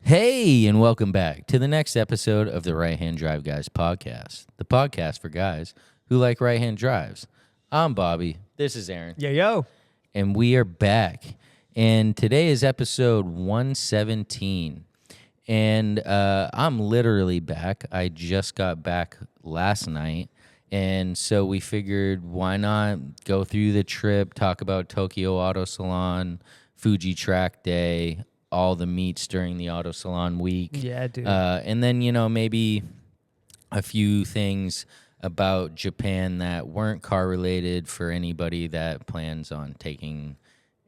Hey, and welcome back to the next episode of the Right Hand Drive Guys podcast, the podcast for guys who like right-hand drives. I'm Bobby. This is Aaron. Yo. And we are back. And today is episode 117. And I'm literally back. I just got back last night. And so we figured, why not go through the trip, talk about Tokyo Auto Salon, Fuji Track Day, all the meets during the Auto Salon week. Yeah, dude. And then, maybe a few things about Japan that weren't car-related for anybody that plans on taking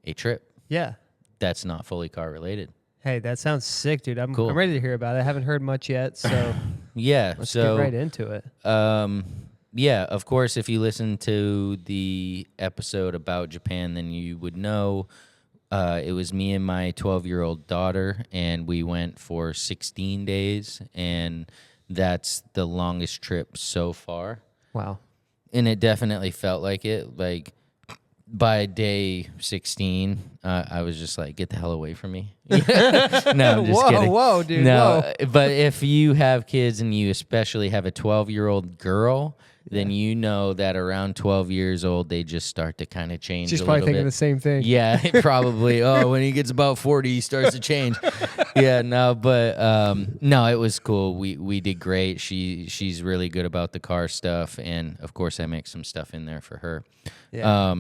a trip. Yeah. That's not fully car-related. Hey, that sounds sick, dude. I'm Cool. ready to hear about it. I haven't heard much yet, so Yeah. let's so get right into it. Yeah, of course, if you listen to the episode about Japan, then you would know it was me and my 12-year-old daughter, and we went for 16 days, and that's the longest trip so far. Wow. And it definitely felt like it. Like, by day 16, I was just like, get the hell away from me. No, I'm just kidding. Whoa, dude. No, but if you have kids and you especially have a 12-year-old girl, then you know that around 12 years old, they just start to kind of change She's a probably little thinking bit. the same thing. Yeah, probably. Oh, when he gets about 40, he starts to change. Yeah, no, but no, it was cool. We did great. She's really good about the car stuff, and of course, I make some stuff in there for her. Yeah.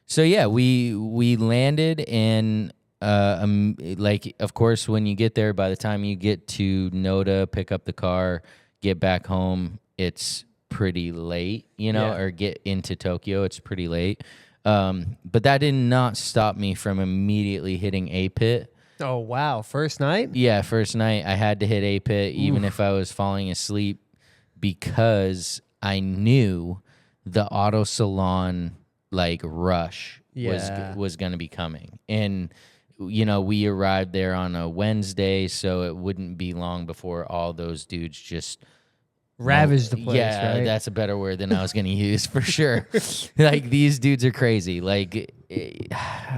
So yeah, we landed, and of course, when you get there, by the time you get to Noda, pick up the car, get back home, it's pretty late, or get into Tokyo, it's pretty late. But that did not stop me from immediately hitting A-Pit. Oh, wow. First night? Yeah, first night I had to hit A-Pit even if I was falling asleep, because I knew the Auto Salon rush was going to be coming. And we arrived there on a Wednesday, so it wouldn't be long before all those dudes just Ravaged the place, yeah, right? that's a better word than I was going to use for sure. These dudes are crazy. I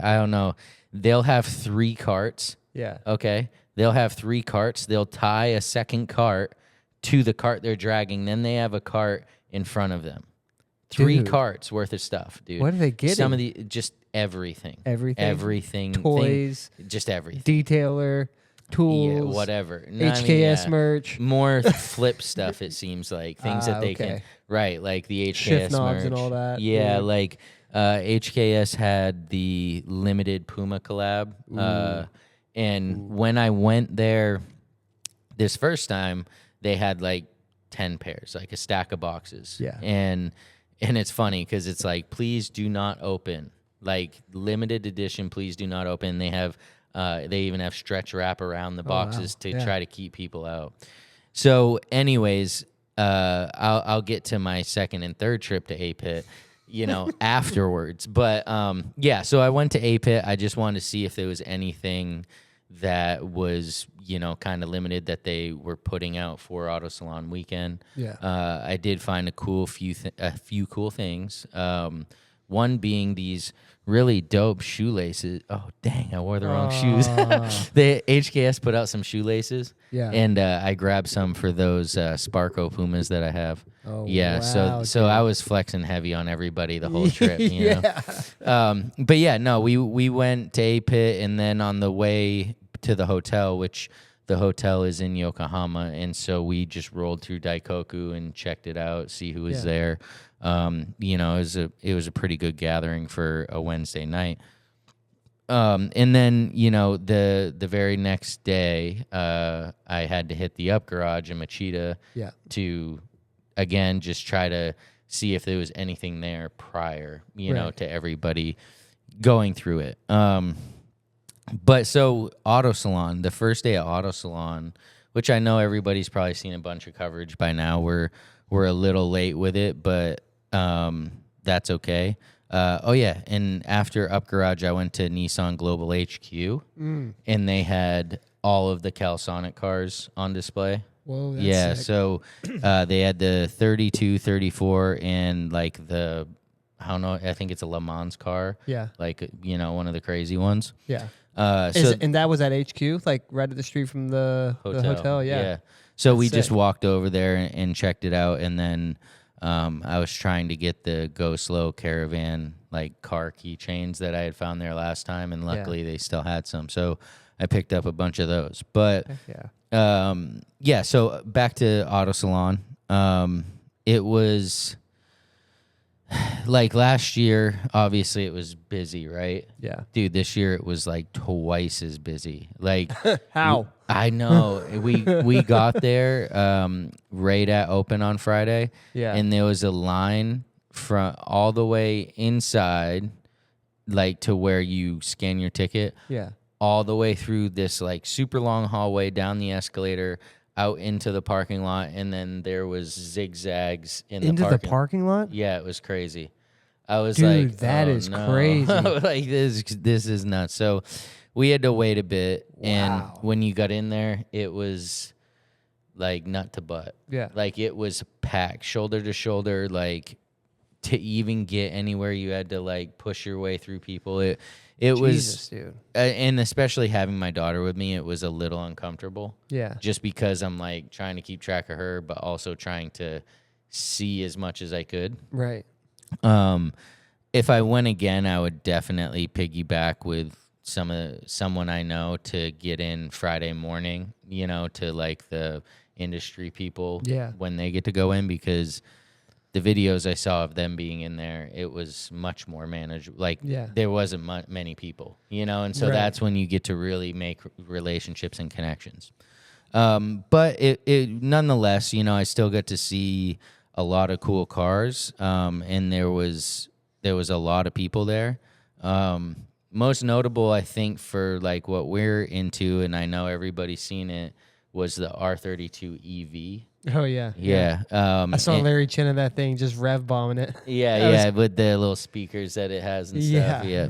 don't know. They'll have 3 carts. Yeah. Okay? They'll have 3 carts. They'll tie a second cart to the cart they're dragging. Then they have a cart in front of them. 3 Dude. carts worth of stuff, dude. What are they getting? Some of the, just everything. Everything. Toys. Just everything. Detailer. Tools. Yeah, whatever. No, HKS merch. More flip stuff, it seems like. Things that they can. Right, like the HKS Shift knobs merch. and all that. Yeah, HKS had the limited Puma collab. And when I went there this first time, they had 10 pairs, a stack of boxes. Yeah. And it's funny because it's please do not open. Limited edition, please do not open. They have... they even have stretch wrap around the boxes to try to keep people out. So, anyways, I'll get to my second and third trip to A-Pit, afterwards. But so I went to A-Pit. I just wanted to see if there was anything that was, kind of limited that they were putting out for Auto Salon weekend. Yeah. I did find a few cool things. One being these really dope shoelaces. Oh, dang, I wore the wrong shoes. The HKS put out some shoelaces. Yeah. And I grabbed some for those Sparko Pumas that I have. Oh, yeah, wow, so I was flexing heavy on everybody the whole trip, Yeah. But yeah, no, we went to A-Pit, and then on the way to the hotel, which the hotel is in Yokohama, and so we just rolled through Daikoku and checked it out, see who was there. It was a pretty good gathering for a Wednesday night. And then, the very next day, I had to hit the Up Garage in Machida to, again, just try to see if there was anything there prior, to everybody going through it. But so Auto Salon, the first day of Auto Salon, which I know everybody's probably seen a bunch of coverage by now. We're a little late with it, but that's okay. And after Up Garage, I went to Nissan Global HQ, and they had all of the CalSonic cars on display. Whoa, that's sick. So they had the 32, 34, and the I don't know. I think it's a Le Mans car. Yeah. Like, one of the crazy ones. Yeah. So And that was at HQ, like right at the street from the hotel. Yeah. So That's we just sick. walked over there and checked it out, and then I was trying to get the Go Slow Caravan like car keychains that I had found there last time, and luckily they still had some. So I picked up a bunch of those. But Yeah. So back to Auto Salon. It was like last year, obviously it was busy, right? Yeah. Dude, this year it was like twice as busy. Like How? I know. We got there right at open on Friday. Yeah. And there was a line from all the way inside, like to where you scan your ticket. Yeah. All the way through this like super long hallway, down the escalator, out into the parking lot, and then there was zigzags into the parking lot. Yeah, it was crazy. I was Dude, like, that oh, is no. crazy. Like this is nuts. So we had to wait a bit, and when you got in there, it was like nut to butt. Yeah. Like it was packed, shoulder to shoulder. Like to even get anywhere, you had to like push your way through people. It Jesus, was, dude. And especially having my daughter with me, it was a little uncomfortable. Yeah. Just because I'm like trying to keep track of her, but also trying to see as much as I could. Right. If I went again, I would definitely piggyback with someone I know to get in Friday morning, to like the industry people when they get to go in, because the videos I saw of them being in there, it was much more manageable. Like there wasn't many people, and so that's when you get to really make relationships and connections. But it nonetheless, I still got to see a lot of cool cars, and there was a lot of people there. Most notable, I think, for like what we're into, and I know everybody's seen it, was the R32 EV. Oh yeah. Yeah. I saw Larry Chin in that thing just rev bombing it. Yeah, with the little speakers that it has and stuff. Yeah.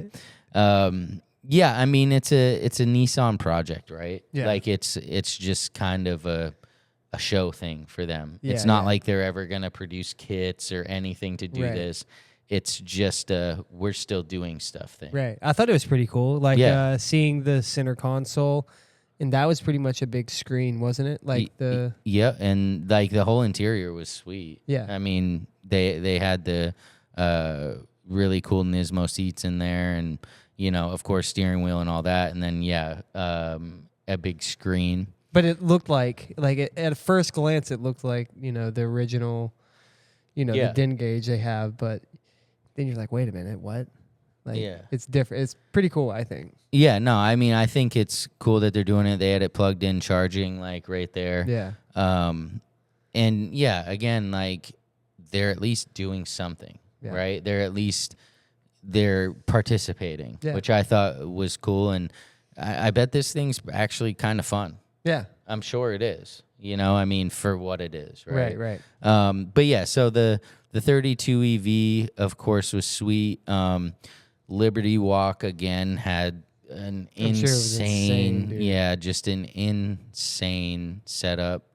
I mean, it's a Nissan project, right? Yeah. Like it's just kind of a show thing for them. It's not like they're ever gonna produce kits or anything to do this. It's just we're still doing stuff thing. Right. I thought it was pretty cool. Like seeing the center console. And that was pretty much a big screen, wasn't it? Like and like the whole interior was sweet. Yeah. I mean, they had the really cool Nismo seats in there, and of course, steering wheel and all that, and then a big screen. But it looked like at first glance, it looked like the original, the DIN gauge they have. But then you're like, wait a minute, what? Like, it's different. It's pretty cool, I think. Yeah, no, I mean, I think it's cool that they're doing it. They had it plugged in, charging, like, right there. Yeah. And, again, like, they're at least doing something, right? They're participating, which I thought was cool. And I bet this thing's actually kind of fun. Yeah. I'm sure it is, I mean, for what it is, right? Right. But, so the 32 EV, of course, was sweet. Liberty Walk again had an insane, just an insane setup.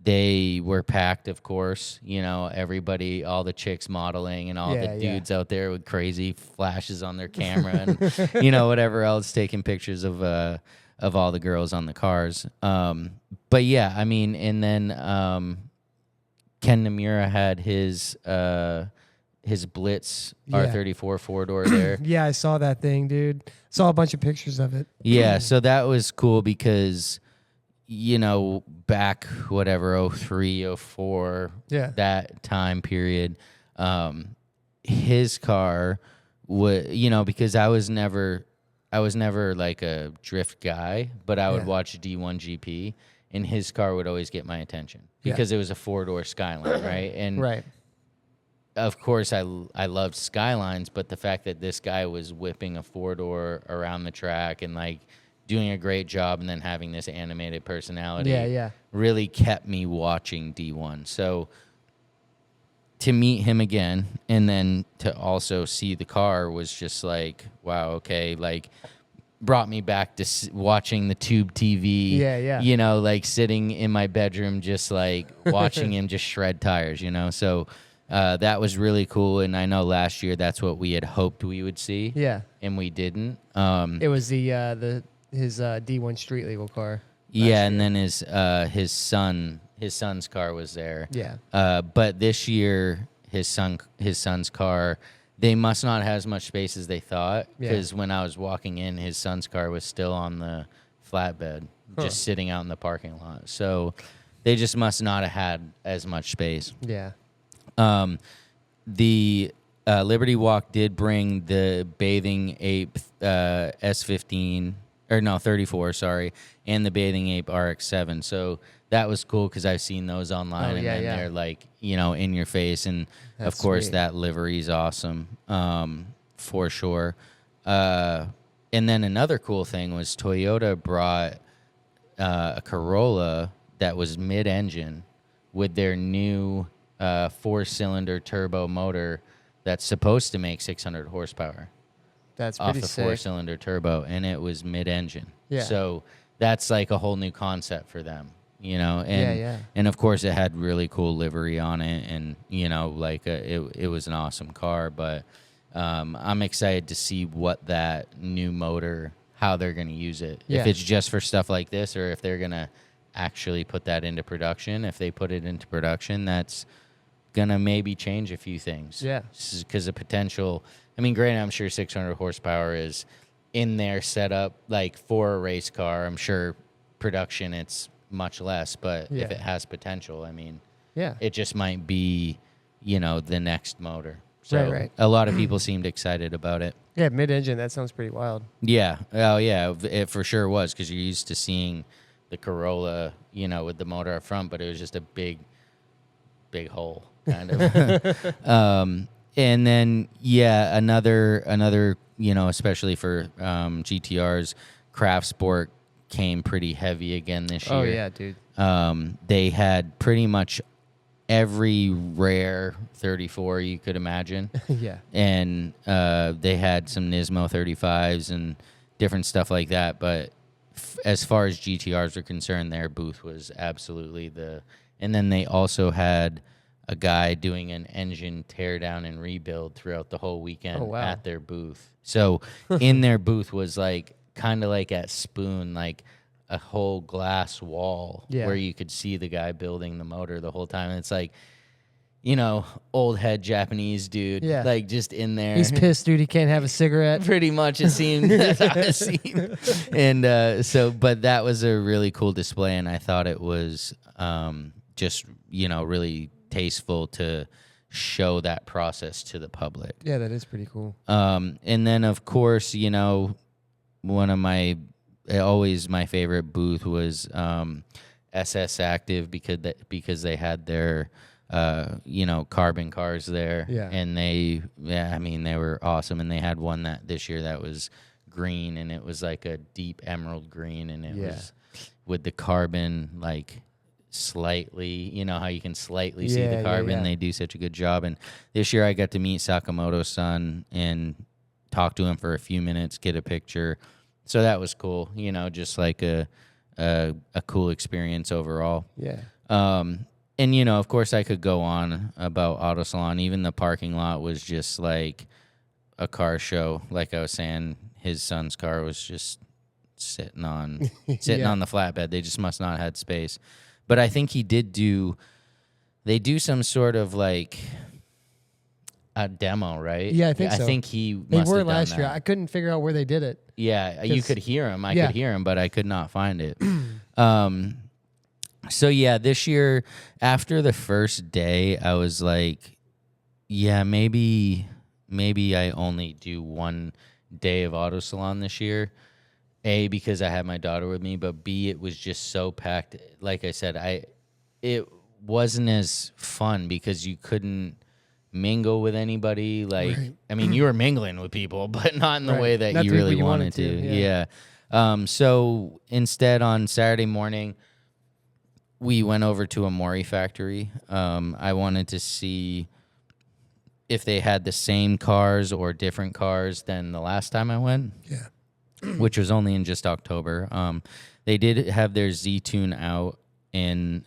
They were packed, of course. Everybody, all the chicks modeling and all the dudes out there with crazy flashes on their camera and whatever else, taking pictures of all the girls on the cars. But I mean, and then Ken Nomura had his Blitz R34 four-door there. Yeah, I saw that thing, dude. Saw a bunch of pictures of it. Yeah, so that was cool because, back, 03, 04, that time period, his car would, because I was never like a drift guy, but I would watch D1 GP, and his car would always get my attention because it was a four-door Skyline, right? And of course, I loved Skylines, but the fact that this guy was whipping a four-door around the track and, like, doing a great job and then having this animated personality really kept me watching D1. So to meet him again and then to also see the car was just like, wow, okay, like, brought me back to watching the tube TV, like, sitting in my bedroom just, like, watching him just shred tires, So that was really cool. And I know last year that's what we had hoped we would see. Yeah. And we didn't. It was his D1 street legal car. Yeah, and then his son's car was there. Yeah. But this year his son's car, they must not have as much space as they thought, because when I was walking in, his son's car was still on the flatbed, just sitting out in the parking lot. So they just must not have had as much space. Yeah. The Liberty Walk did bring the Bathing Ape S15, or no, 34, sorry, and the Bathing Ape RX-7. So that was cool because I've seen those online, and then they're like, in your face. And That's of course, sweet. that livery's awesome, for sure. And then another cool thing was Toyota brought a Corolla that was mid-engine with their new 4-cylinder turbo motor that's supposed to make 600 horsepower. That's off pretty the sick. 4-cylinder turbo, and it was mid-engine. Yeah. So that's like a whole new concept for them, And and of course, it had really cool livery on it, and it was an awesome car. But I'm excited to see what that new motor, how they're going to use it. Yeah. If it's just for stuff like this, or if they're going to actually put that into production. If they put it into production, that's gonna maybe change a few things. Yeah. Because the potential, granted, I'm sure 600 horsepower is in their setup, like for a race car. I'm sure production it's much less, but if it has potential, it just might be, the next motor. So right. A lot of people seemed excited about it. Yeah, mid-engine, that sounds pretty wild. Yeah. Oh, yeah, it for sure was, because you're used to seeing the Corolla, with the motor up front, but it was just a big hole, kind of. And then, another, especially for GTRs, Craft Sport came pretty heavy again this year. Oh, yeah, dude. They had pretty much every rare 34 you could imagine. Yeah. And they had some Nismo 35s and different stuff like that, but as far as GTRs are concerned, their booth was absolutely and then they also had a guy doing an engine tear down and rebuild throughout the whole weekend at their booth. So in their booth was kind of like at Spoon, like a whole glass wall where you could see the guy building the motor the whole time. And it's like, old head Japanese dude, like just in there. He's pissed, dude. He can't have a cigarette. Pretty much, it seemed. That's how it seemed. And but that was a really cool display, and I thought it was just really tasteful to show that process to the public. Yeah, that is pretty cool. And then of course, one of my favorite booth was SS Active, because they had their carbon cars there. Yeah. And they were awesome. And they had one this year that was green, and it was like a deep emerald green, and it was with the carbon, like slightly, how you can slightly see the carbon. Yeah. They do such a good job. And this year I got to meet Sakamoto's son and talk to him for a few minutes, get a picture. So that was cool, just like a cool experience overall. Yeah. And, of course, I could go on about Auto Salon. Even the parking lot was just like a car show. Like I was saying, his son's car was just sitting on the flatbed. They just must not have had space. But I think they do some sort of like a demo, right? Yeah, I think so. I think they were last year. I couldn't figure out where they did it. Yeah, you could hear him. I could hear him, but I could not find it. So, this year, after the first day, I was like, maybe I only do one day of Auto Salon this year. A, because I had my daughter with me, but B, it was just so packed. Like I said, it wasn't as fun because you couldn't mingle with anybody. Like, right. You were mingling with people, but not in the way that not you really wanted to. Yeah. So instead, on Saturday morning, we went over to Amari Factory. I wanted to see if they had the same cars or different cars than the last time I went. Yeah. Which was only in just October. They did have their Z-Tune out, and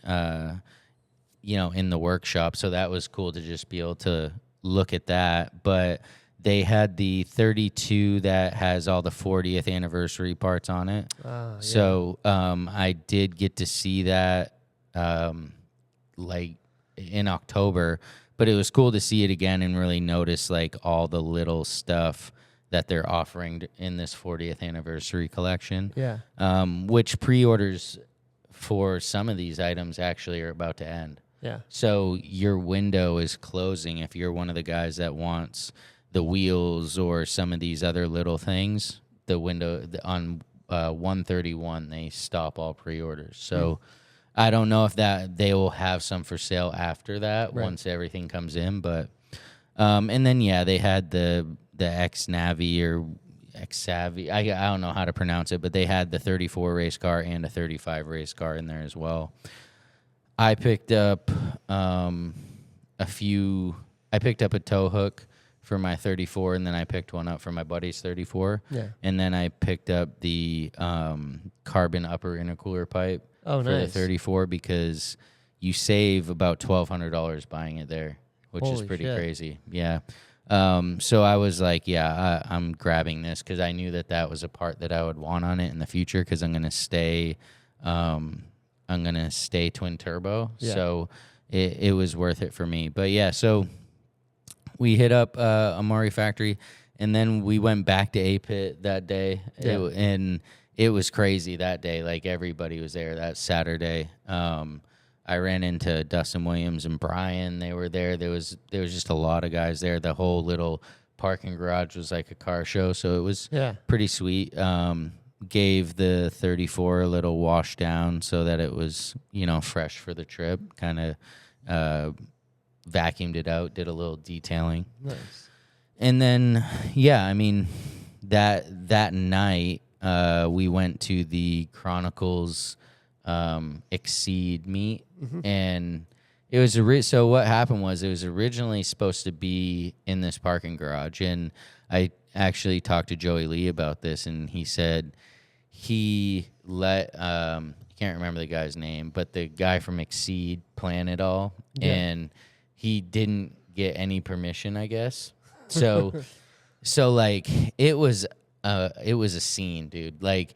in the workshop. So that was cool to just be able to look at that. But they had the 32 that has all the 40th anniversary parts on it. Yeah. So I did get to see that like in October, but it was cool to see it again and really notice like all the little stuff that they're offering in this 40th anniversary collection. Yeah. Which pre-orders for some of these items actually are about to end. Yeah. So your window is closing if you're one of the guys that wants the wheels or some of these other little things. The window on 131, they stop all pre-orders. So I don't know if that they will have some for sale after that once everything comes in. But and then they had the X-Navi or X-Savvy. I don't know how to pronounce it, but they had the 34 race car and a 35 race car in there as well. I picked up a few. I picked up a tow hook for my 34, and then I picked one up for my buddy's 34. Yeah. And then I picked up the carbon upper intercooler pipe for the 34 because you save about $1,200 buying it there, which is pretty crazy. Yeah. So I was like, I'm grabbing this because I knew that was a part that I would want on it in the future because I'm gonna stay twin turbo. Yeah. So it was worth it for me. But so we hit up Amari Factory, and then we went back to A-Pit that day. Yeah. And it was crazy that day. Like everybody was there that Saturday. I ran into Dustin Williams and Brian. They were there. There was just a lot of guys there. The whole little parking garage was like a car show, so it was pretty sweet. Gave the 34 a little wash down so that it was, fresh for the trip. Kind of vacuumed it out, did a little detailing. Nice. And then, that night we went to the Chronicles Exceed meet, and it was so what happened was it was originally supposed to be in this parking garage, and I actually talked to Joey Lee about this, and he said he let I can't remember the guy's name, but the guy from Exceed plan it all, and he didn't get any permission, I guess. So like it was a scene, dude. Like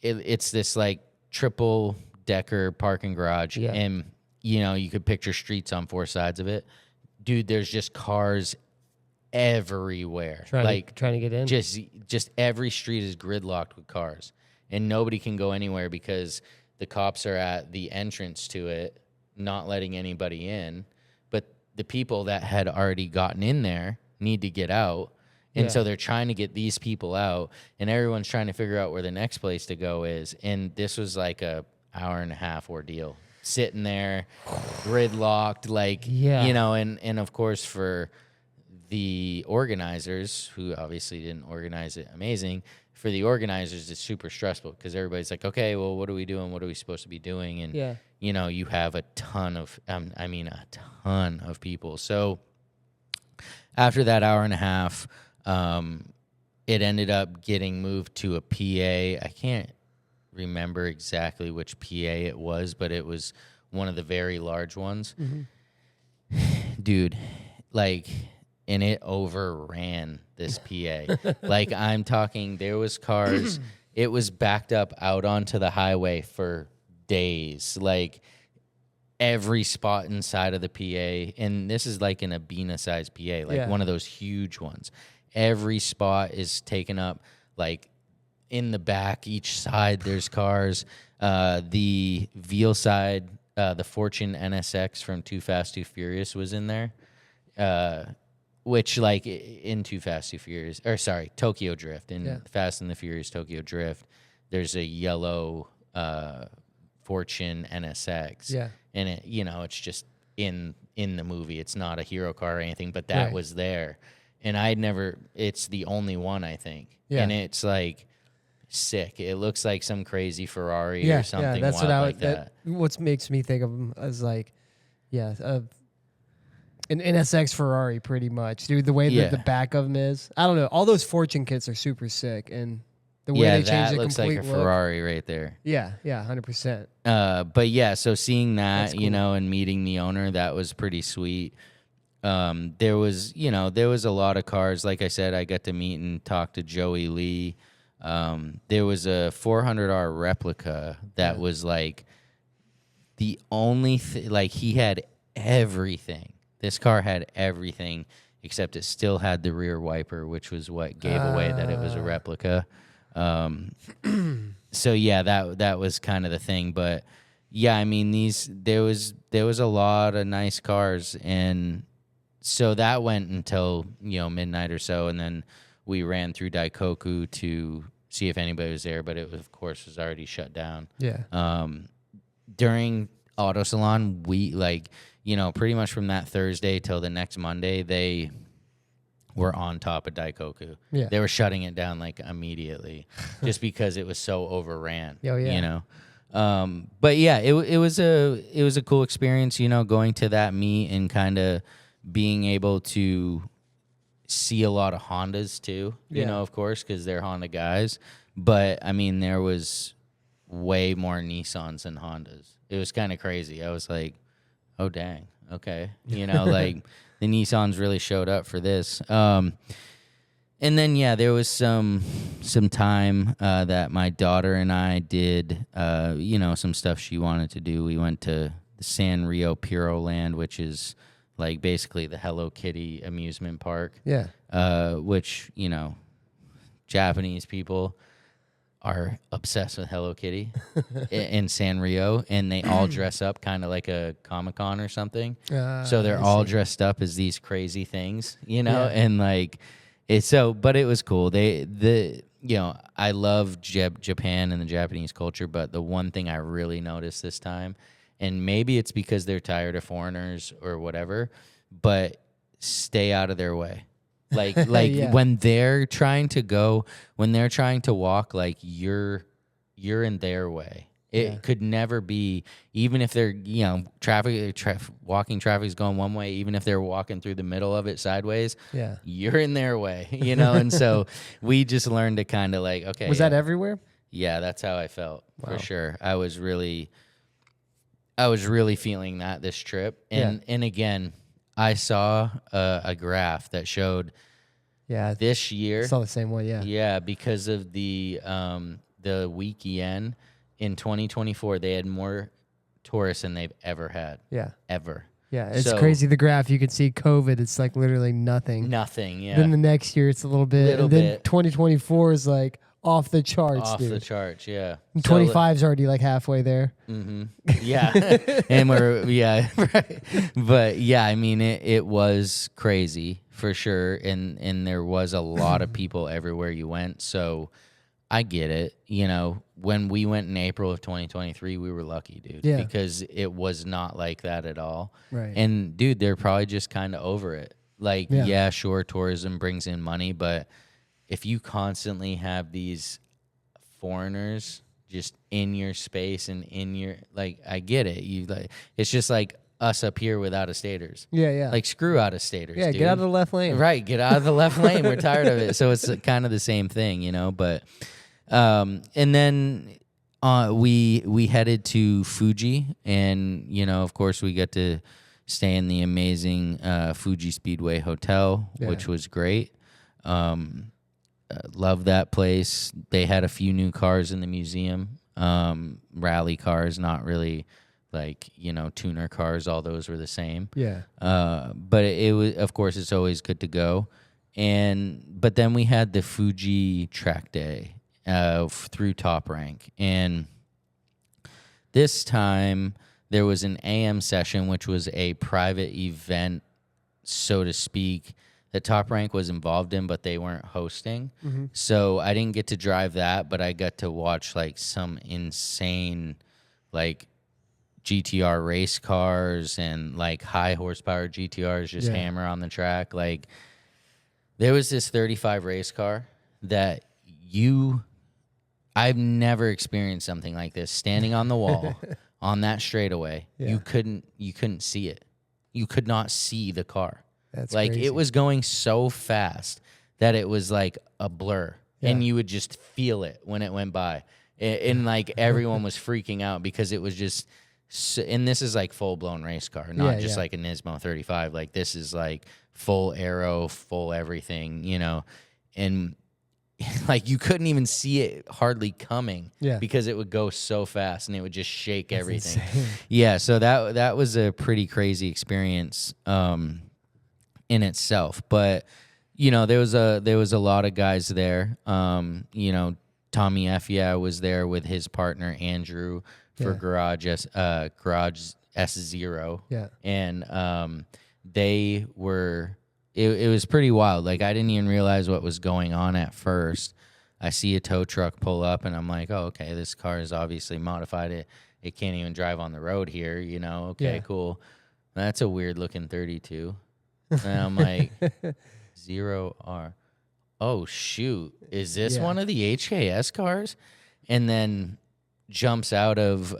it's this like triple decker parking garage, and you could picture streets on four sides of it, dude. There's just cars everywhere, trying to get in. Just every street is gridlocked with cars, and nobody can go anywhere because the cops are at the entrance to it, not letting anybody in. But the people that had already gotten in there need to get out. And so they're trying to get these people out, and everyone's trying to figure out where the next place to go is. And this was like a hour and a half ordeal, sitting there, gridlocked, and of course for the organizers, who obviously didn't organize it amazing, for the organizers it's super stressful because everybody's like, okay, well, what are we doing? What are we supposed to be doing? And you have a ton of, a ton of people. So after that hour and a half, it ended up getting moved to a PA. I can't remember exactly which PA it was, but it was one of the very large ones. Dude, and it overran this PA. I'm talking, there was cars, it was backed up out onto the highway for days. Every spot inside of the PA, and this is like an Abena-sized PA, one of those huge ones. Every spot is taken up, in the back, each side there's cars. The Veilside, the Fortune NSX from Too Fast, Too Furious was in there, which, in Too Fast, Too Furious, or sorry, Tokyo Drift, in Fast and the Furious Tokyo Drift, there's a yellow Fortune NSX. Yeah. And it, it's just in the movie. It's not a hero car or anything, but that was there. And it's the only one, I think. Yeah. And it's sick. It looks like some crazy Ferrari or something. Yeah, that's wild what makes me think of them as an NSX Ferrari, pretty much, dude. The way that the back of them is, I don't know. All those Fortune kits are super sick, and The way they changed that the looks like a complete look. Ferrari right there. Yeah, 100%. But yeah, so seeing that, Cool. you know, and meeting the owner, that was pretty sweet. There was a lot of cars. Like I said, I got to meet and talk to Joey Lee. There was a 400R replica that was like the only like he had everything. This car had everything except it still had the rear wiper, which was what gave away that it was a replica. So yeah, that was kind of the thing. But yeah, I mean there was a lot of nice cars, and so that went until, you know, midnight or so, and then we ran through Daikoku to see if anybody was there, but it was, of course, was already shut down. Yeah. During Auto Salon, we, like, you know, pretty much from that Thursday till the next Monday, they were on top of Daikoku. Yeah. They were shutting it down, like, immediately just because it was so overran. Oh, yeah. You know? But yeah, it was a cool experience, you know, going to that meet and kind of being able to see a lot of Hondas too, you know, of course, because they're Honda guys. But I mean, there was way more Nissans than Hondas. It was kind of crazy. I was like, oh dang, okay, you know, like the Nissans really showed up for this. And then yeah, there was some time that my daughter and I did, you know, some stuff she wanted to do. We went to the Sanrio Puro Land, which is like basically the Hello Kitty amusement park. Yeah. Which, you know, Japanese people are obsessed with Hello Kitty in Sanrio, and they all dress up kind of like a Comic-Con or something. So they're all dressed up as these crazy things, you know, and like it's so, but it was cool. You know, I love Japan and the Japanese culture, but the one thing I really noticed this time, and maybe it's because they're tired of foreigners or whatever, but stay out of their way. Like when they're trying to walk, like you're in their way. It could never be, even if they're, you know, walking traffic is going one way, even if they're walking through the middle of it sideways, you're in their way, you know? And so we just learned to kind of like, okay. Was that everywhere? Yeah, that's how I felt for sure. I was really feeling that this trip. And again, I saw a graph that showed this year. I saw the same one, Yeah, because of the weekend in 2024, they had more tourists than they've ever had. Yeah. Ever. Yeah, it's crazy. The graph, you can see COVID, it's like literally nothing. Nothing, yeah. Then the next year, it's a little bit. And then 2024 is like off the charts, dude. Off the charts, yeah. 25's already like halfway there. Mm-hmm. Yeah. And right. But yeah, I mean, it was crazy for sure. And there was a lot of people everywhere you went. So I get it. You know, when we went in April of 2023, we were lucky, dude. Yeah. Because it was not like that at all. Right. And dude, they're probably just kind of over it. Like, yeah, sure, tourism brings in money, but if you constantly have these foreigners just in your space and in your, like, I get it. You like, it's just like us up here with out-of-staters. Yeah. Like, screw out-of-staters, dude. Get out of the left lane. Right, get out of the left lane. We're tired of it. So it's kind of the same thing, you know. But and then we headed to Fuji, and you know, of course, we got to stay in the amazing Fuji Speedway hotel, which was great. Love that place. They had a few new cars in the museum, rally cars, not really like, you know, tuner cars. All those were the same. Yeah. But it was, of course, it's always good to go. But then we had the Fuji track day through TopRank, and this time there was an AM session, which was a private event, so to speak, that TopRank was involved in, but they weren't hosting. Mm-hmm. So I didn't get to drive that, but I got to watch like some insane like GTR race cars and like high horsepower GTRs just hammer on the track. Like there was this 35 race car that I've never experienced something like this. Standing on the wall on that straightaway, you couldn't see it. You could not see the car. That's like crazy. It was going so fast that it was like a blur. and you would just feel it when it went by. And like everyone was freaking out because it was just, and this is like full blown race car, not just like a Nismo 35. Like this is like full aero, full everything, you know, and like you couldn't even see it hardly coming because it would go so fast and it would just shake everything. Insane. Yeah. So that was a pretty crazy experience, in itself, but you know, there was a lot of guys there. You know, TommyFyeah was there with his partner Andrew for Garage S0. Yeah. And they were it was pretty wild. Like I didn't even realize what was going on at first. I see a tow truck pull up and I'm like, "Oh, okay, this car is obviously modified. It can't even drive on the road here, you know. Okay, cool. That's a weird looking 32." And I'm like, ZERO-R. Oh, shoot. Is this one of the HKS cars? And then jumps out of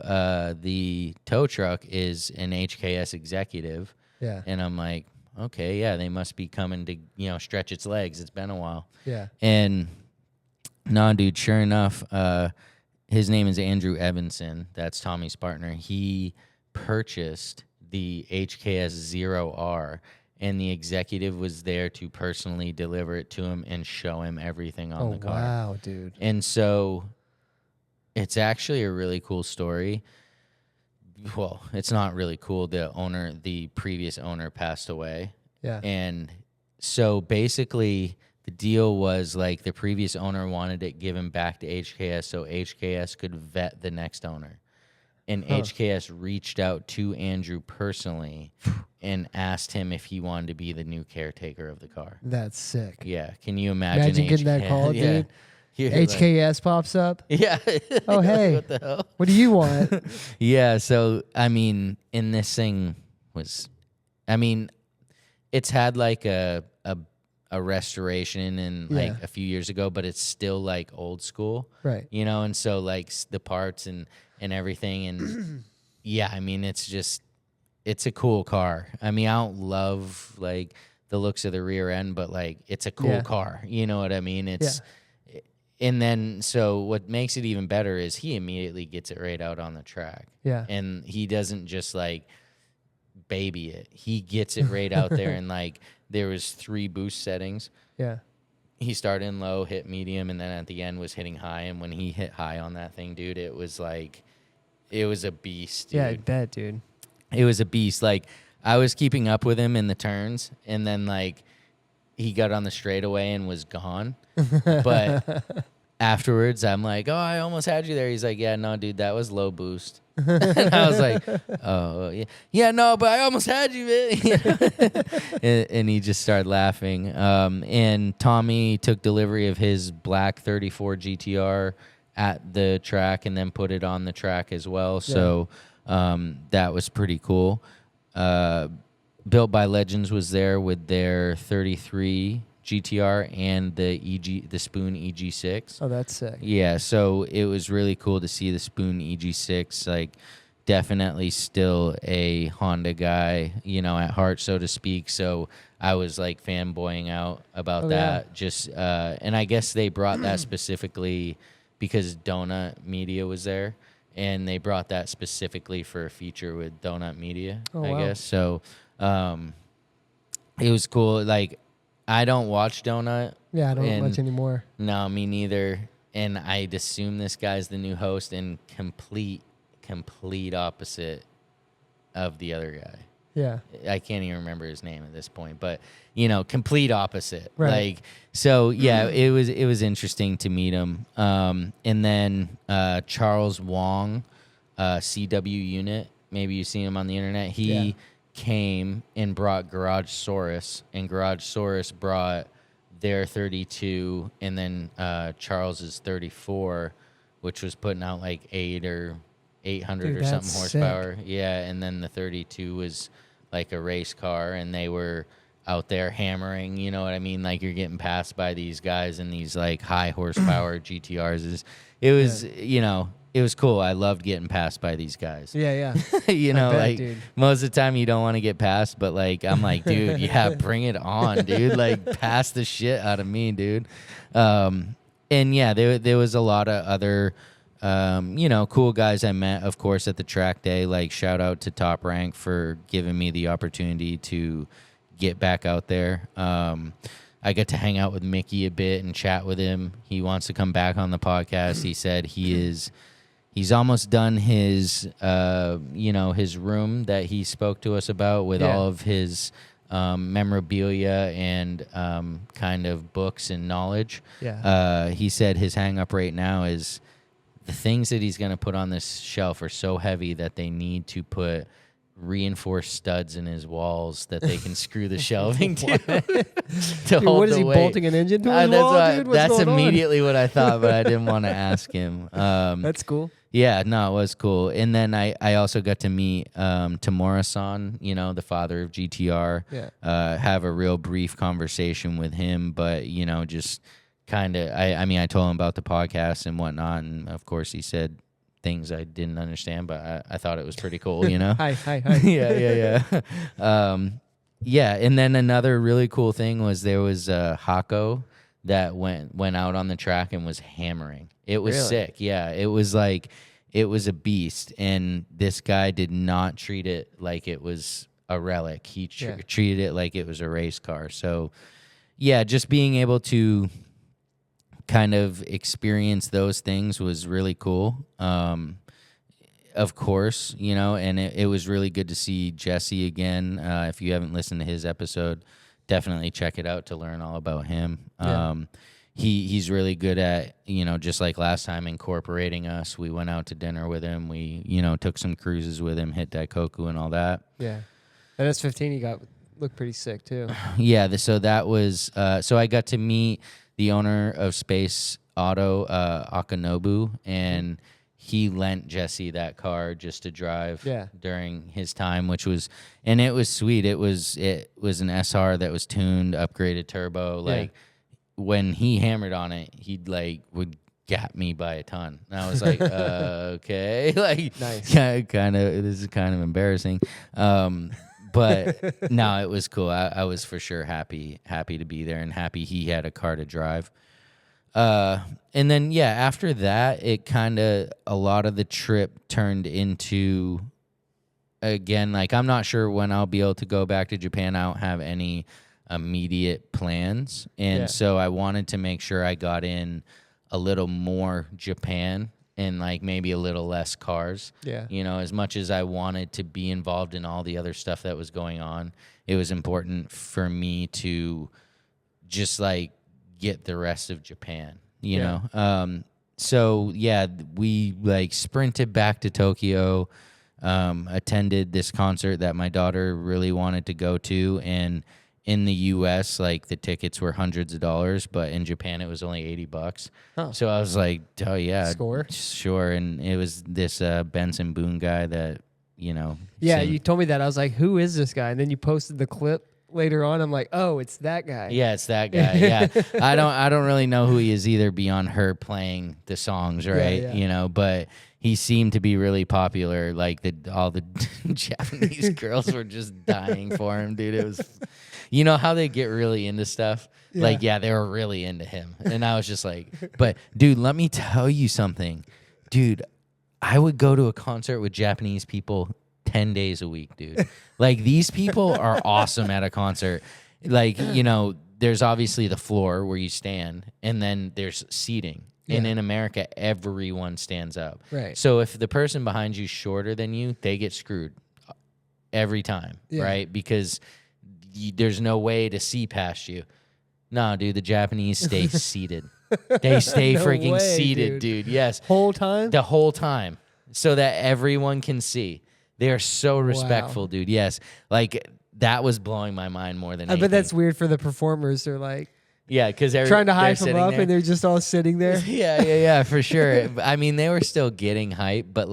the tow truck is an HKS executive. Yeah. And I'm like, okay, yeah, they must be coming to, you know, stretch its legs. It's been a while. Yeah. And no, dude, sure enough, his name is Andrew Evanson. That's Tommy's partner. He purchased the HKS ZERO-R. And the executive was there to personally deliver it to him and show him everything on the car. Wow, dude. And so it's actually a really cool story. Well, it's not really cool. The previous owner passed away. Yeah. And so basically the deal was like the previous owner wanted it given back to HKS so HKS could vet the next owner. And HKS reached out to Andrew personally and asked him if he wanted to be the new caretaker of the car. That's sick. Yeah. Can you imagine getting that call, dude? HKS like, pops up. Yeah. Oh, hey. What the hell? What do you want? Yeah. So, I mean, and this thing was, I mean, it's had like a restoration and like a few years ago, but it's still like old school. Right. You know, and so like the parts and everything. And yeah, I mean, it's a cool car. I mean, I don't love like the looks of the rear end, but like it's a cool car. You know what I mean? And then so what makes it even better is he immediately gets it right out on the track. Yeah. And he doesn't just like baby it. He gets it right out there. And like there was 3 boost settings. Yeah. He started in low, hit medium, and then at the end was hitting high. And when he hit high on that thing, dude, it was like, it was a beast, dude. Yeah, I bet, dude. It was a beast. Like, I was keeping up with him in the turns, and then, like, he got on the straightaway and was gone. But afterwards, I'm like, oh, I almost had you there. He's like, yeah, no, dude, that was low boost. And I was like, oh, yeah. Yeah, no, but I almost had you, man. And he just started laughing. And Tommy took delivery of his black 34 GTR at the track and then put it on the track as well. Yeah. So that was pretty cool. Built by Legends was there with their 33 GTR and the Spoon EG6. Oh, that's sick. Yeah, so it was really cool to see the Spoon EG6. Like, definitely still a Honda guy, you know, at heart, so to speak. So I was like fanboying out about that. Yeah. Just and I guess they brought that specifically because Donut Media was there, and they brought that specifically for a feature with Donut Media, I guess. So it was cool. Like, I don't watch Donut. Yeah, I don't watch anymore. No, me neither. And I'd assume this guy's the new host, and complete opposite of the other guy. Yeah. I can't even remember his name at this point, but you know, complete opposite. Right. Like, so yeah, it was interesting to meet him. And then Charles Wong, CW Unit, maybe you've seen him on the internet. He came and brought Garage Saurus, and Garage Saurus brought their 32, and then Charles's 34, which was putting out like 800 or something horsepower. Sick. Yeah, and then the 32 was like a race car, and they were out there hammering, you know what I mean? Like, you're getting passed by these guys in these like high horsepower GTRs. It was, you know, it was cool. I loved getting passed by these guys. Yeah, yeah. You know, like, dude, most of the time you don't want to get passed, but like, I'm like, dude, yeah, bring it on, dude. Like, pass the shit out of me, dude. And And yeah, there was a lot of other, cool guys I met, of course, at the track day. Like, shout out to TopRank for giving me the opportunity to get back out there. I got to hang out with Mickey a bit and chat with him. He wants to come back on the podcast. He said he's almost done his, his room that he spoke to us about with all of his memorabilia and kind of books and knowledge. Yeah. He said his hang up right now is the things that he's going to put on this shelf are so heavy that they need to put reinforced studs in his walls that they can screw the shelving to Dude, hold what is the he weight. bolting an engine to his wall, dude? What's That's going immediately on? what I thought, but I didn't want to ask him. That's cool. Yeah, no, it was cool. And then I also got to meet Tamura-san, the father of GTR. Yeah. Have a real brief conversation with him, but just kind of. I told him about the podcast and whatnot, and of course he said things I didn't understand, but I thought it was pretty cool. Hi. Yeah. Yeah, and then another really cool thing was there was Hako that went out on the track and was hammering. It was Really? sick. Yeah, it was a beast, and this guy did not treat it like it was a relic. He treated it like it was a race car. So, yeah, just being able to kind of experience those things was really cool. Of course, and it was really good to see Jesse again. If you haven't listened to his episode, definitely check it out to learn all about him. Yeah. He's really good at, just like last time, incorporating us. We went out to dinner with him. We, took some cruises with him, hit Daikoku and all that. Yeah. That S15 you got looked pretty sick too. Yeah, so that was, so I got to meet the owner of Space Auto, Akinobu, and he lent Jesse that car just to drive during his time, and it was sweet. It was an SR that was tuned, upgraded turbo. Like, when he hammered on it, he'd would gap me by a ton. And I was like, okay, nice. This is kind of embarrassing. But no, it was cool. I was for sure happy to be there and happy he had a car to drive. And then, after that, it a lot of the trip turned into, again, I'm not sure when I'll be able to go back to Japan. I don't have any immediate plans. And so I wanted to make sure I got in a little more Japan and maybe a little less cars. Yeah. As much as I wanted to be involved in all the other stuff that was going on, it was important for me to just get the rest of Japan, you know? So we sprinted back to Tokyo, attended this concert that my daughter really wanted to go to. And in the US, the tickets were hundreds of dollars, but in Japan it was only $80. Huh. So I was like, oh yeah, Score. Sure. And it was this Benson Boone guy that, Yeah, sang. you told me that. I was like, who is this guy? And then you posted the clip later on. I'm like, oh, it's that guy. Yeah, it's that guy. Yeah. I don't really know who he is either beyond her playing the songs, right? Yeah. But he seemed to be really popular. All the Japanese girls were just dying for him, dude. It was, how they get really into stuff? Yeah. They were really into him. And I was just like, but dude, let me tell you something. Dude, I would go to a concert with Japanese people 10 days a week, dude. These people are awesome at a concert. There's obviously the floor where you stand, and then there's seating. Yeah. And in America, everyone stands up. Right. So if the person behind you's shorter than you, they get screwed every time, right? Because there's no way to see past you. No, dude, the Japanese stay seated. They stay freaking seated, dude. Yes. Whole time? The whole time. So that everyone can see. They are so respectful, dude. Yes. That was blowing my mind more than anything. I bet that's weird for the performers. They're because they're trying to hype them up, and they're just all sitting there. Yeah, for sure. I mean, they were still getting hype, but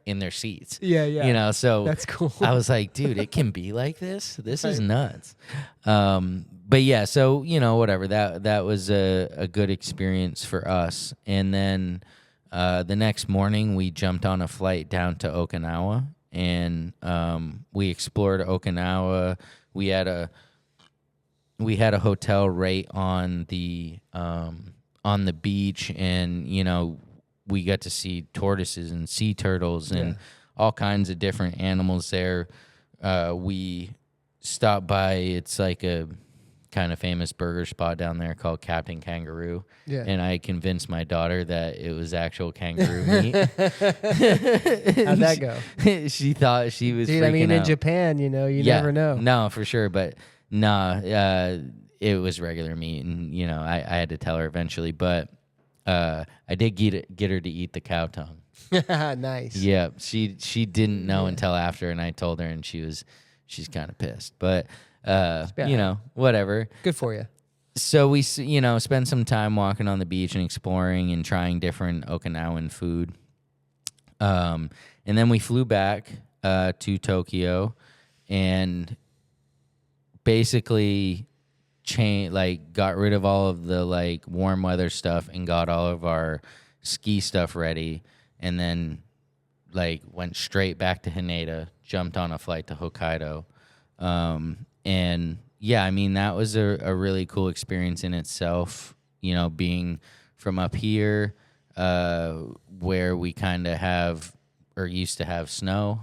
in their seats. Yeah. So that's cool. I was like, dude, it can be like this. This is nuts. But yeah, so whatever. That was a good experience for us. And then the next morning, we jumped on a flight down to Okinawa, and we explored Okinawa. We had a hotel right on the on the beach, and we got to see tortoises and sea turtles and all kinds of different animals there. We stopped by, it's like a kind of famous burger spot down there called Captain Kangaroo. Yeah. And I convinced my daughter that it was actual kangaroo meat. How'd that go? She thought she was Dude, freaking I mean, out. in Japan, you never know. No, for sure. But it was regular meat, and I had to tell her eventually. But I did get her to eat the cow tongue. Nice. Yeah, she didn't know until after, and I told her, and she's kind of pissed. But whatever. Good for you. So we spent some time walking on the beach and exploring and trying different Okinawan food. And then we flew back to Tokyo, and basically got rid of all of the warm weather stuff and got all of our ski stuff ready, and then went straight back to Haneda, jumped on a flight to Hokkaido. And yeah, I mean, that was a really cool experience in itself, being from up here, where we kind of have, or used to have snow,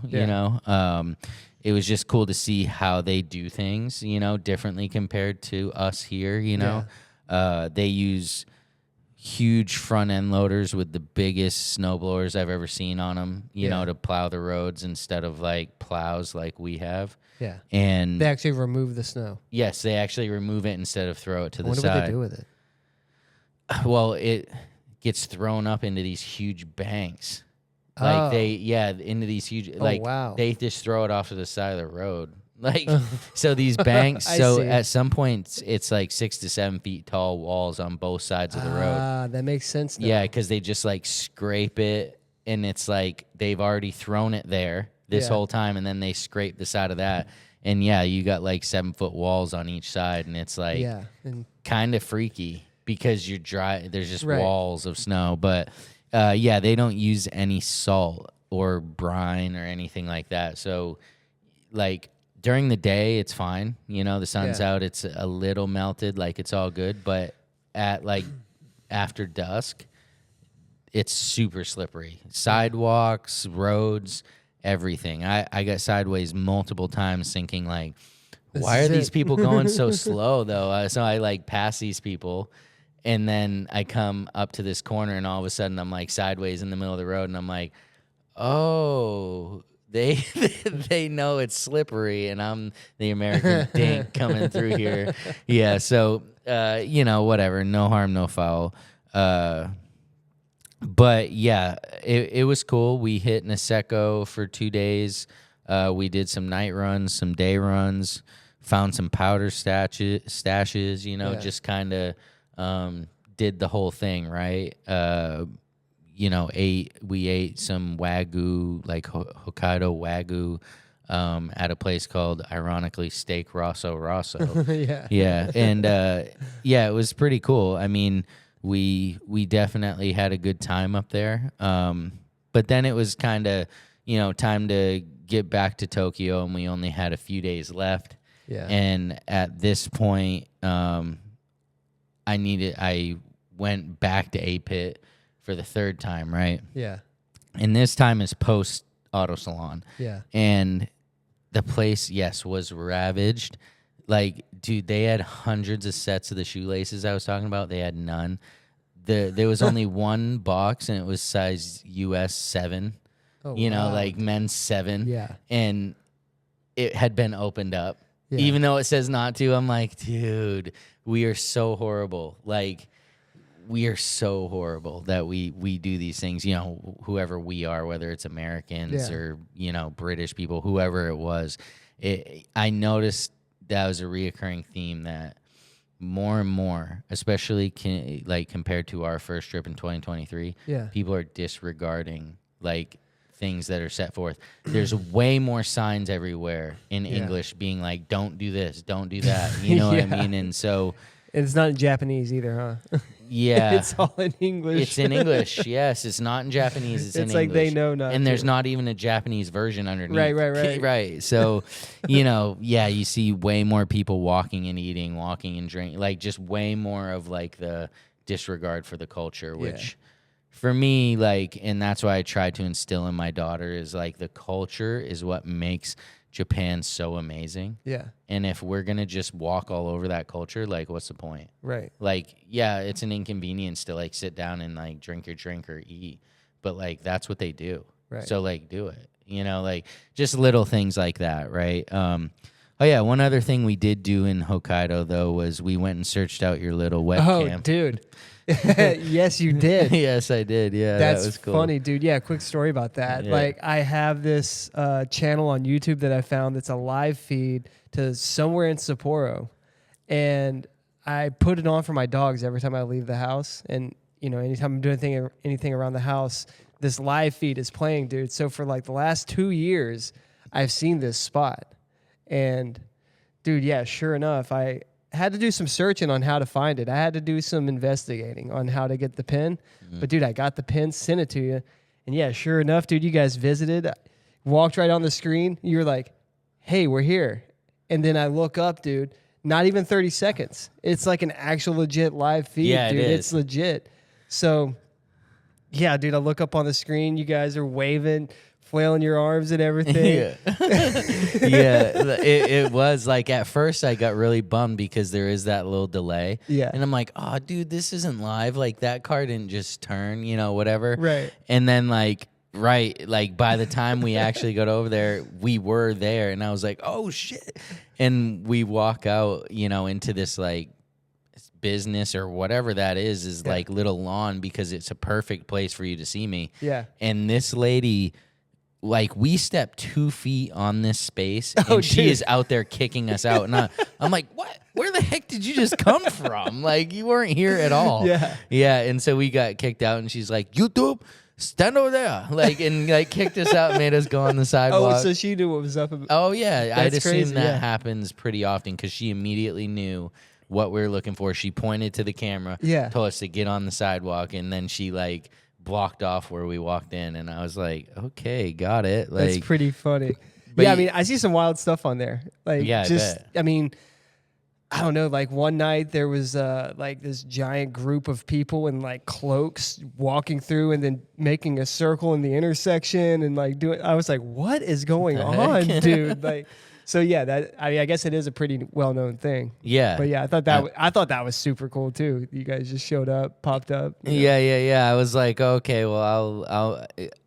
it was just cool to see how they do things, differently compared to us here, they use huge front end loaders with the biggest snow blowers I've ever seen on them, to plow the roads instead of plows like we have. Yeah. And they actually remove the snow. Yes, they actually remove it instead of throw it to the side. I wonder what they do with it. Well, it gets thrown up into these huge banks. Into these huge, wow. They just throw it off to the side of the road. So these banks, so at some point it's 6 to 7 feet tall walls on both sides of the road. Ah, that makes sense now. Yeah, because they just scrape it, and it's they've already thrown it there this whole time, and then they scrape the side of that. And you got 7-foot walls on each side, and it's kind of freaky because you're dry. There's just walls of snow, but they don't use any salt or brine or anything like that. So during the day, it's fine. The sun's out. It's a little melted. It's all good. But at after dusk, it's super slippery. Sidewalks, roads, everything. I got sideways multiple times thinking why are these people going so slow though? So I pass these people, and then I come up to this corner, and all of a sudden I'm sideways in the middle of the road, and I'm oh, they know it's slippery, and I'm the American dink coming through here. Yeah, so whatever, no harm, no foul. But yeah, it was cool. We hit Niseko for 2 days. We did some night runs, some day runs, found some powder stashes, just kind of did the whole thing, right? We ate some Wagyu, Hokkaido Wagyu, at a place called, ironically, Steak Rosso. Yeah. And it was pretty cool. I mean, we definitely had a good time up there. But then it was kind of, time to get back to Tokyo, and we only had a few days left. Yeah. And at this point, I went back to A-Pit for the third time, right? Yeah. And this time is post Auto Salon. Yeah. And the place, was ravaged. Dude, they had hundreds of sets of the shoelaces I was talking about. They had none. There was only one box, and it was size US 7. Oh, wow. Men's 7. Yeah. And it had been opened up. Yeah. Even though it says not to, I'm dude, we are so horrible. We are so horrible that we do these things, whoever we are, whether it's Americans or, British people, whoever it was. I noticed that was a reoccurring theme, that more and more, especially compared to our first trip in 2023, people are disregarding things that are set forth. There's way more signs everywhere in English being don't do this, don't do that. You know what I mean? And so... And it's not in Japanese either, huh? Yeah. It's all in English. It's in English, yes. It's not in Japanese. It's in English. They know not And there's not even a Japanese version underneath. Right. Right. So, you see way more people walking and eating, walking and drinking. Just way more of the disregard for the culture, which for me, like, and that's why I try to instill in my daughter is like the culture is what makes Japan so amazing. Yeah. And if we're going to just walk all over that culture, like, what's the point? Right. Like, yeah, it's an inconvenience to like sit down and like drink your drink or eat, but like that's what they do. Right. So like do it, you know, like just little things like that. Right. Oh yeah, one other thing we did do in Hokkaido though was we went and searched out your little webcam. Oh, dude. Yes, you did. Yes, I did. Yeah, that's that was cool. funny, dude. Yeah, quick story about that. Yeah. Like, I have this channel on YouTube that I found that's a live feed to somewhere in Sapporo, and I put it on for my dogs every time I leave the house, and you know, anytime I'm doing anything around the house, this live feed is playing, dude. So for like the last 2 years, I've seen this spot. And dude, yeah, sure enough, I had to do some searching on how to find it. I had to do some investigating on how to get the pin. Mm-hmm. But dude, I got the pin, sent it to you. And yeah, sure enough, dude, you guys visited, walked right on the screen. You were like, hey, we're here. And then I look up, dude, not even 30 seconds. It's like an actual legit live feed, yeah, dude. It's legit. So yeah, dude, I look up on the screen. You guys are waving, flailing your arms and everything. Yeah, it was like at first I got really bummed because there is that little delay. Yeah. And I'm like, oh, dude, this isn't live. Like that car didn't just turn, you know, whatever. Right. And then like by the time we actually got over there, we were there. And I was like, oh, shit. And we walk out, you know, into this like business or whatever that is like little lawn because it's a perfect place for you to see me. Yeah. And this lady, like, we stepped 2 feet on this space and she is out there kicking us out. And I'm like, what? Where the heck did you just come from? Like, you weren't here at all. Yeah. Yeah. And so we got kicked out and she's like, YouTube, stand over there. Like, and like kicked us out and made us go on the sidewalk. Oh, so she knew what was up. Oh, yeah. That's I'd assume crazy, that happens pretty often because she immediately knew what we were looking for. She pointed to the camera, told us to get on the sidewalk, and then she like blocked off where we walked in, and I was like, okay, got it. Like, that's pretty funny. Yeah, I mean, I see some wild stuff on there. Like, yeah, I mean, I don't know. Like one night there was like this giant group of people in like cloaks walking through and then making a circle in the intersection and like doing. I was like, what is going on, dude? Like. So yeah, I guess it is a pretty well-known thing. Yeah, but yeah, I thought that was super cool too. You guys just showed up, popped up. You know? Yeah. I was like, okay, well, I'll,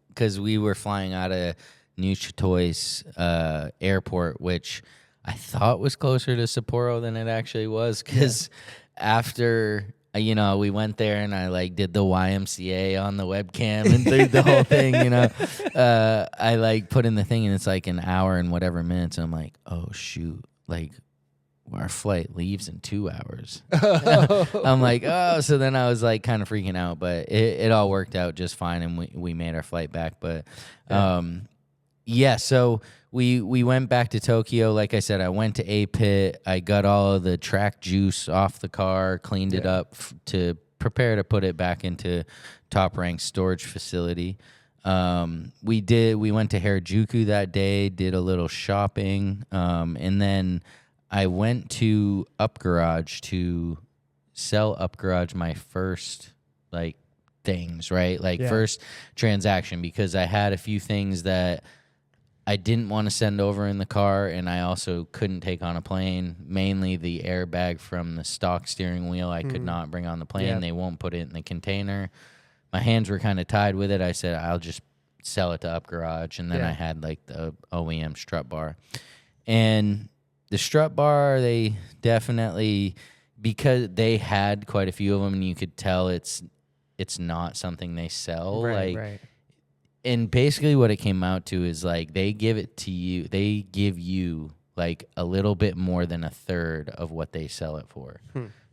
because we were flying out of Nuchitois airport, which I thought was closer to Sapporo than it actually was. Because after, you know, we went there and I like did the YMCA on the webcam and did the whole thing, you know. I like put in the thing and it's like an hour and whatever minutes. And I'm like, oh, shoot. Like, our flight leaves in 2 hours. I'm like, oh. So then I was like kind of freaking out. But it all worked out just fine. And we made our flight back. But, so we went back to Tokyo. Like I said, I went to A Pit. I got all of the track juice off the car, cleaned it up to prepare to put it back into TopRank storage facility. We went to Harajuku that day, did a little shopping, and then I went to Up Garage to sell Up Garage my first like things, right? Like first transaction, because I had a few things that I didn't want to send over in the car, and I also couldn't take on a plane, mainly the airbag from the stock steering wheel I could not bring on the plane. Yep. They won't put it in the container. My hands were kind of tied with it. I said, I'll just sell it to Up Garage, and then I had like the OEM strut bar. And the strut bar, they definitely, because they had quite a few of them, and you could tell it's not something they sell. Right. And basically what it came out to is like they give you like a little bit more than a third of what they sell it for.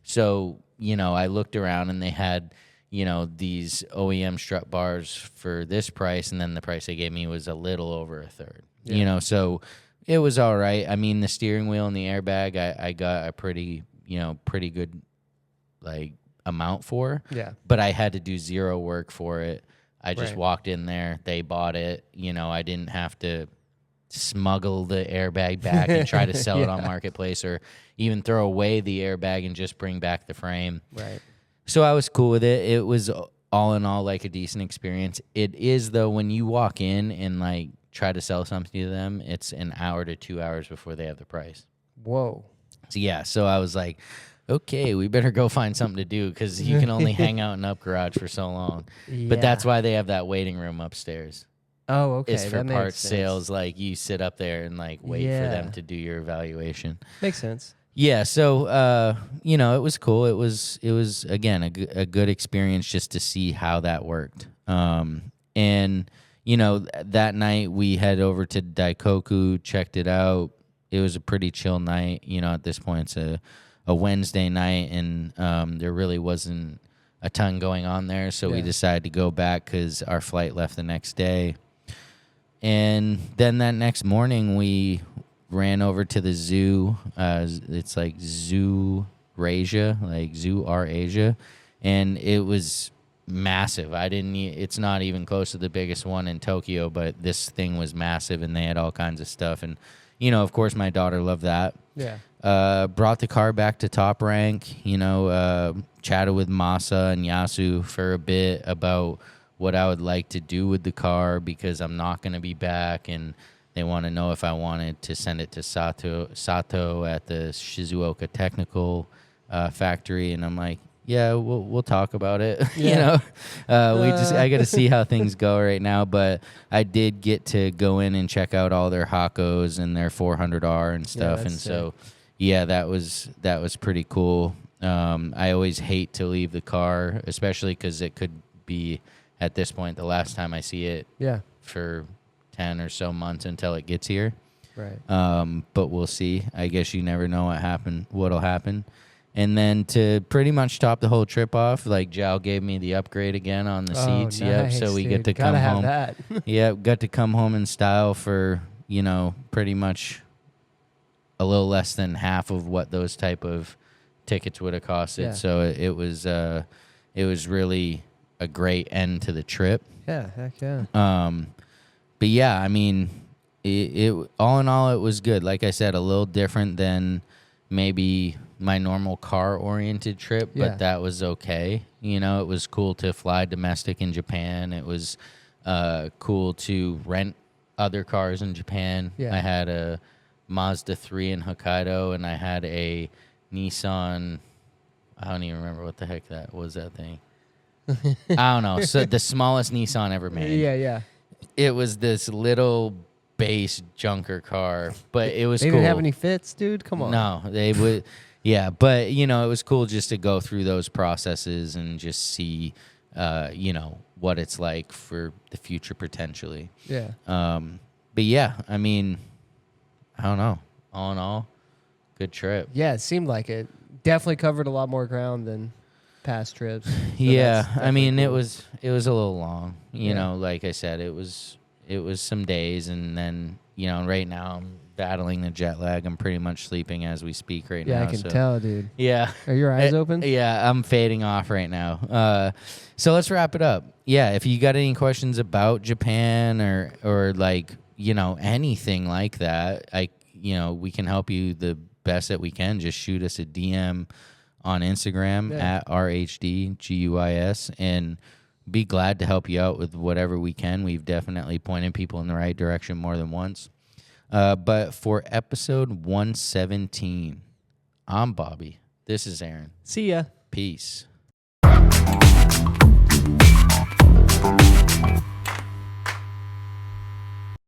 So, you know, I looked around and they had, you know, these OEM strut bars for this price, and then the price they gave me was a little over a third. You know, so it was all right. I mean, the steering wheel and the airbag I got a pretty good like amount for. Yeah. But I had to do zero work for it. I just walked in there, they bought it, you know, I didn't have to smuggle the airbag back and try to sell it on Marketplace or even throw away the airbag and just bring back the frame. Right. So I was cool with it. It was all in all like a decent experience. It is, though, when you walk in and like try to sell something to them, it's an hour to 2 hours before they have the price. Whoa. So yeah, so I was like, okay, we better go find something to do because you can only hang out in Up Garage for so long. Yeah. But that's why they have that waiting room upstairs. Oh, okay. It's for parts sales. Like you sit up there and like wait for them to do your evaluation. Makes sense. Yeah, so you know, it was cool. It was again a good experience just to see how that worked. And you know, that night we head over to Daikoku, checked it out. It was a pretty chill night. You know, at this point it's a Wednesday night, and there really wasn't a ton going on there, so we decided to go back because our flight left the next day. And then that next morning we ran over to the zoo. It's like Zoo Rasia, like Zoo R Asia, and it was massive. It's not even close to the biggest one in Tokyo, but this thing was massive, and they had all kinds of stuff. And you know, of course, my daughter loved that. Yeah. Brought the car back to TopRank. You know, chatted with Masa and Yasu for a bit about what I would like to do with the car because I'm not going to be back, and they want to know if I wanted to send it to Sato at the Shizuoka Technical Factory, and I'm like, yeah, we'll talk about it. Yeah. You know, I got to see how things go right now, but I did get to go in and check out all their Hakkos and their 400R and stuff, and so yeah, that was pretty cool. I always hate to leave the car, especially because it could be at this point the last time I see it. Yeah. For 10 or so months until it gets here. Right. But we'll see. I guess you never know what'll happen. And then to pretty much top the whole trip off, like Zhao gave me the upgrade again on the seats. Nice, so we dude. get to Gotta come have home. That. Yep, got to come home in style for, you know, pretty much a little less than half of what those type of tickets would have costed. Yeah. So it was really a great end to the trip. Yeah, heck yeah. But yeah, I mean, it all in all, it was good. Like I said, a little different than maybe my normal car-oriented trip, but that was okay. You know, it was cool to fly domestic in Japan. It was cool to rent other cars in Japan. Yeah. I had a Mazda 3 in Hokkaido, and I had a Nissan. I don't even remember what the heck that was, that thing. I don't know. So the smallest Nissan ever made. Yeah. It was this little base junker car, but it was they cool. Didn't have any fits, dude? Come on. No, they would. Yeah, but, you know, it was cool just to go through those processes and just see, you know, what it's like for the future potentially. Yeah. But, yeah, I mean, I don't know. All in all, good trip. Yeah, it seemed like it. Definitely covered a lot more ground than past trips. So yeah, I mean, cool. it was a little long. You know, like I said, it was some days, and then, you know, right now I'm battling the jet lag. I'm pretty much sleeping as we speak right now. Yeah, I can tell, dude. Yeah. Are your eyes open? Yeah, I'm fading off right now. So let's wrap it up. Yeah, if you got any questions about Japan or like, you know, anything like that, you know, we can help you the best that we can. Just shoot us a DM on Instagram at RHDGUIS, and be glad to help you out with whatever we can. We've definitely pointed people in the right direction more than once. But for episode 117, I'm Bobby. This is Aaron. See ya. Peace.